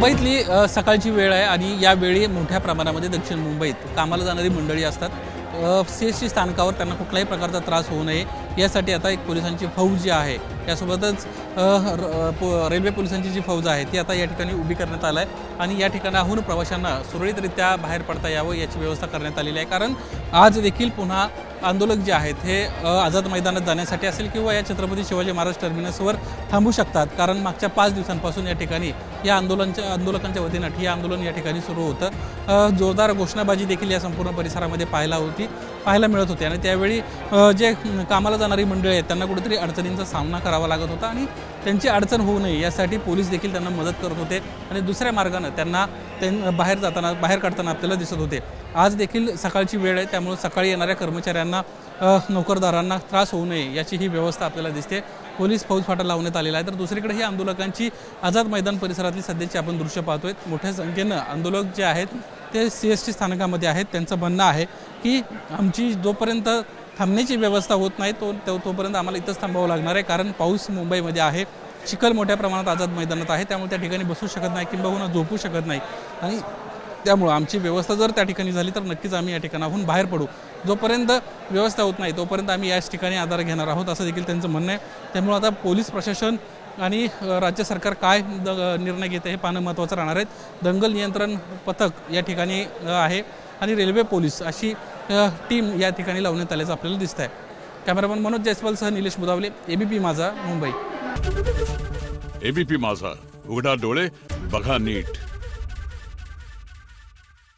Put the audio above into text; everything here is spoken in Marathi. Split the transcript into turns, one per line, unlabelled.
मुंबईतली सकाळची वेळ आहे आणि या वेळी मोठ्या प्रमाणामध्ये दक्षिण मुंबईत कामाला जाणारी मंडळी असतात। CST स्थानकावर त्यांना कुठल्याही प्रकारचा त्रास होऊ नये यासाठी आता एक पोलिसांची फौज जी आहे त्यासोबतच रेल्वे पोलिसांची जी फौज आहे ती आता या ठिकाणी उभी करण्यात आली आहे आणि या ठिकाणाहून प्रवाशांना सुरळीतरित्या बाहेर पडता यावं याची व्यवस्था करण्यात आलेली आहे। कारण आज देखील पुन्हा आंदोलक जे आहेत हे आझाद मैदानात जाण्यासाठी असेल किंवा या छत्रपती शिवाजी महाराज टर्मिनसवर थांबू शकतात। कारण मागच्या 5 दिवसांपासून या ठिकाणी या आंदोलकांच्या वतीनं ठिय्या आंदोलन या ठिकाणी सुरू होतं। जोरदार घोषणाबाजी देखील या संपूर्ण परिसरामध्ये पाहायला मिळत होती आणि त्यावेळी जे कामाला जाणारी मंडळी आहेत त्यांना कुठेतरी अडचणींचा सामना करावा लागत होता आणि त्यांची अडचण होऊ नये यासाठी पोलीस देखील त्यांना मदत करत होते आणि दुसऱ्या मार्गाने त्यांना बाहेर काढताना आपल्याला दिसत होते। आज देखील सकाळची वेळ आहे त्यामुळे सकाळी येणाऱ्या कर्मचाऱ्यांना नोकरदारांना त्रास होऊ नये याची ही व्यवस्था आपल्याला दिसते। पोलीस फौज फाटा लावण्यात आलेला आहे। तर दुसरीकडे ही आंदोलकांची आझाद मैदान परिसरातली सध्याची आपण दृश्य पाहतोय। मोठ्या संख्येनं आंदोलक जे आहेत ते CST स्थानकामध्ये आहेत। त्यांचं म्हणणं आहे की आमची जोपर्यंत थांबण्याची व्यवस्था होत नाही तोपर्यंत आम्हाला इथंच थांबावं लागणार आहे। कारण पाऊस मुंबईमध्ये आहे, चिखल मोठ्या प्रमाणात आझाद मैदानात आहे, त्यामुळे त्या ठिकाणी बसू शकत नाही किंबहुना झोपू शकत नाही आणि त्यामुळे आमची व्यवस्था जर त्या ठिकाणी झाली तर नक्कीच आम्ही या ठिकाणाहून बाहेर पडू। जोपर्यंत व्यवस्था होत नाही तोपर्यंत आम्ही याच ठिकाणी आधार घेणार आहोत असं देखील त्यांचं म्हणणं आहे। त्यामुळे आता पोलीस प्रशासन आणि राज्य सरकार काय निर्णय घेते हे पाहणं महत्त्वाचं राहणार आहे। दंगल नियंत्रण पथक या ठिकाणी आहे आणि रेल्वे पोलीस अशी टीम या ठिकाणी लावण्यात आल्याचं आपल्याला दिसत आहे। कॅमेरामन मनोज जयस्वालसह निलेश बुधावले, ABP माझा, मुंबई।
ABP माझा, उघडा डोळे बघा नीट।